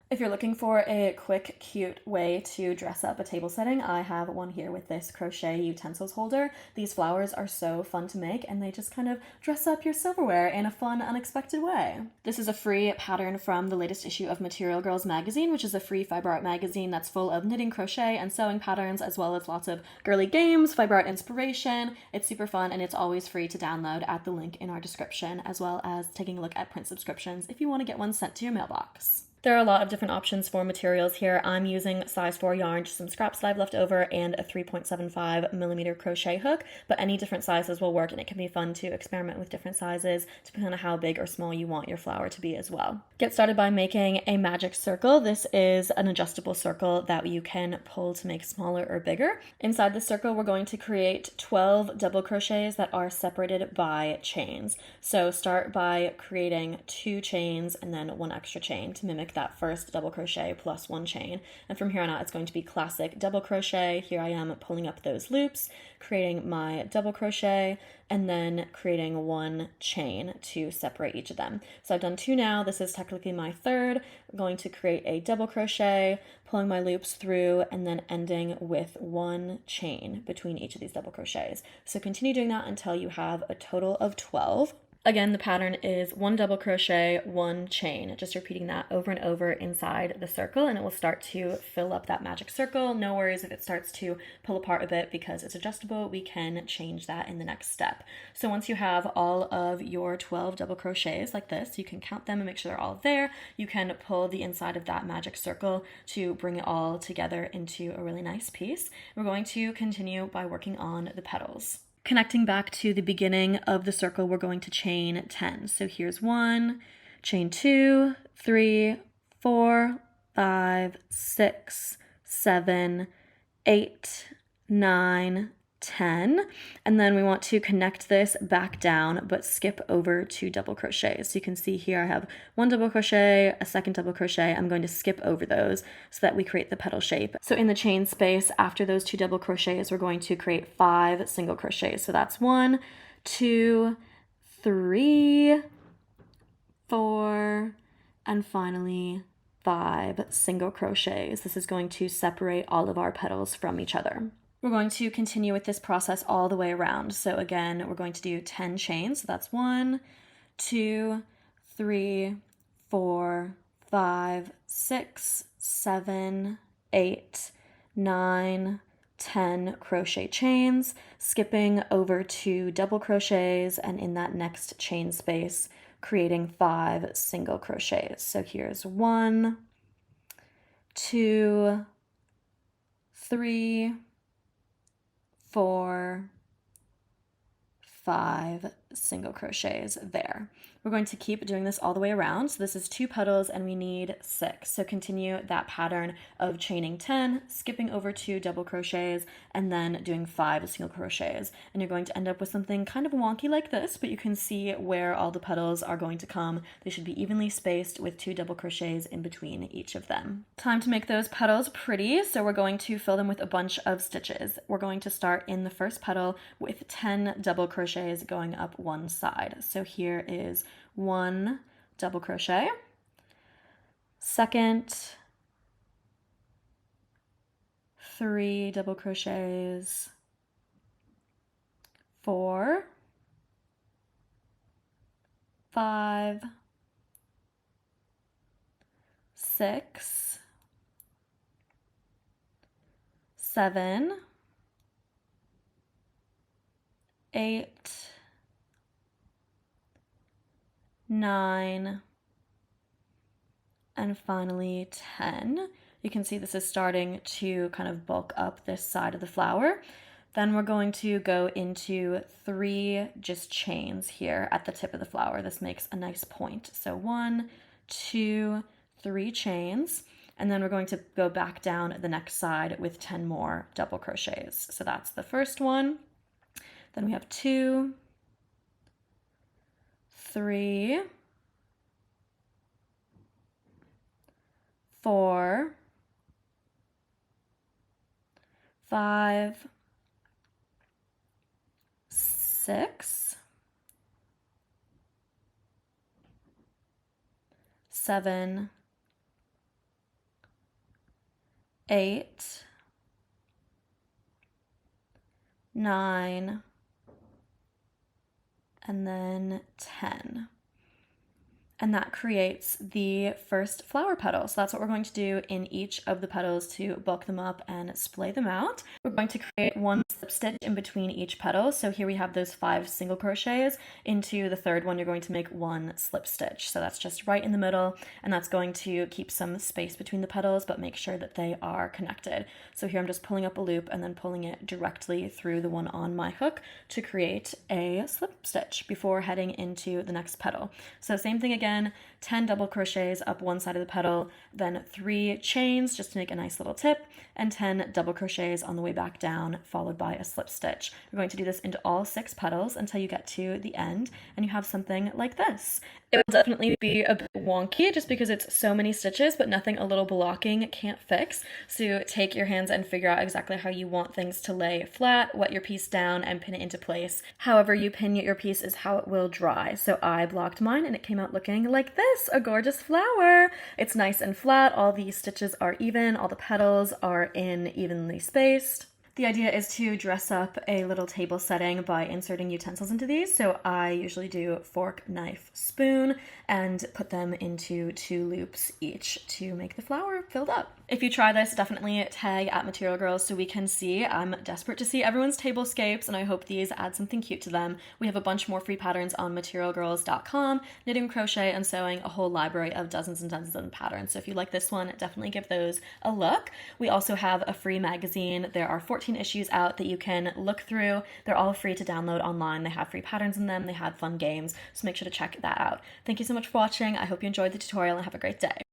If you're looking for a quick, cute way to dress up a table setting, I have one here with this crochet utensils holder. These flowers are so fun to make and they just kind of dress up your silverware in a fun, unexpected way. This is a free pattern from the latest issue of Material Girls magazine, which is a free fiber art magazine that's full of knitting, crochet, and sewing patterns, as well as lots of girly games, fiber art inspiration. It's super fun and it's always free to download at the link in our description, as well as taking a look at print subscriptions if you want to get one sent to your mailbox. There are a lot of different options for materials here. I'm using size 4 yarn, just some scraps that I've left over, and a 3.75mm crochet hook, but any different sizes will work, and it can be fun to experiment with different sizes depending on how big or small you want your flower to be as well. Get started by making a magic circle. This is an adjustable circle that you can pull to make smaller or bigger. Inside the circle, we're going to create 12 double crochets that are separated by chains. So start by creating 2 chains and then 1 extra chain to mimic that first double crochet plus 1 chain. And from here on out, it's going to be classic double crochet. Here I am pulling up those loops, creating my double crochet, and then creating 1 chain to separate each of them. So I've done 2 now. This is technically my third. I'm going to create a double crochet, pulling my loops through, and then ending with 1 chain between each of these double crochets. So continue doing that until you have a total of 12. Again, the pattern is 1 double crochet, 1 chain, just repeating that over and over inside the circle, and it will start to fill up that magic circle. No worries if it starts to pull apart a bit because it's adjustable. We can change that in the next step. So once you have all of your 12 double crochets like this, you can count them and make sure they're all there. You can pull the inside of that magic circle to bring it all together into a really nice piece. We're going to continue by working on the petals. Connecting back to the beginning of the circle, we're going to chain 10. So here's 1, chain 2, 3, 4, 5, 6, 7, 8, 9, 10. And then we want to connect this back down, but skip over 2 double crochets. So you can see here I have 1 double crochet, a second double crochet. I'm going to skip over those so that we create the petal shape. So in the chain space after those 2 double crochets, we're going to create 5 single crochets. So that's 1, 2, 3, 4, and finally 5 single crochets. This is going to separate all of our petals from each other. We're going to continue with this process all the way around. So again, we're going to do 10 chains. So that's 1, 2, 3, 4, 5, 6, 7, 8, 9, 10 crochet chains, skipping over 2 double crochets, and in that next chain space, creating 5 single crochets. So here's 1, 2, 3, 4, 5 single crochets there. We're going to keep doing this all the way around. So this is 2 petals and we need 6. So continue that pattern of chaining 10, skipping over 2 double crochets, and then doing 5 single crochets. And you're going to end up with something kind of wonky like this, but you can see where all the petals are going to come. They should be evenly spaced with 2 double crochets in between each of them. Time to make those petals pretty. So we're going to fill them with a bunch of stitches. We're going to start in the first petal with 10 double crochets going up one side. So here is 1 double crochet, second, 3 double crochets, 4, 5, 6, 7, 8, 9, and finally 10. You can see this is starting to kind of bulk up this side of the flower. Then we're going to go into 3 just chains here at the tip of the flower. This makes a nice point. So 1, 2, 3 chains, and then we're going to go back down the next side with 10 more double crochets. So that's the first one. Then we have 2, 3, 4, 5, 6, 7, 8, 9, and then 10. And that creates the first flower petal. So that's what we're going to do in each of the petals to bulk them up and splay them out. We're going to create one slip stitch in between each petal. So here we have those 5 single crochets. Into the third one, you're going to make 1 slip stitch. So that's just right in the middle, and that's going to keep some space between the petals, but make sure that they are connected. So here I'm just pulling up a loop and then pulling it directly through the one on my hook to create a slip stitch before heading into the next petal. So same thing again. 10 double crochets up one side of the petal, then 3 chains just to make a nice little tip, and 10 double crochets on the way back down, followed by a slip stitch. We're going to do this into all 6 petals until you get to the end and you have something like this. It will definitely be a bit wonky just because it's so many stitches, but nothing a little blocking can't fix. So take your hands and figure out exactly how you want things to lay flat, wet your piece down, and pin it into place. However you pin your piece is how it will dry. So I blocked mine and it came out looking like this, a gorgeous flower. It's nice and flat, all the stitches are even, all the petals are in evenly spaced. The idea is to dress up a little table setting by inserting utensils into these. So I usually do fork, knife, spoon, and put them into 2 loops each to make the flower filled up. If you try this, definitely tag at Material Grrrlz so we can see. I'm desperate to see everyone's tablescapes, and I hope these add something cute to them. We have a bunch more free patterns on materialgrrrlz.com, knitting, crochet, and sewing, a whole library of dozens and dozens of patterns. So if you like this one, definitely give those a look. We also have a free magazine. There are 14 issues out that you can look through. They're all free to download online. They have free patterns in them. They have fun games, so make sure to check that out. Thank you so much for watching. I hope you enjoyed the tutorial and have a great day.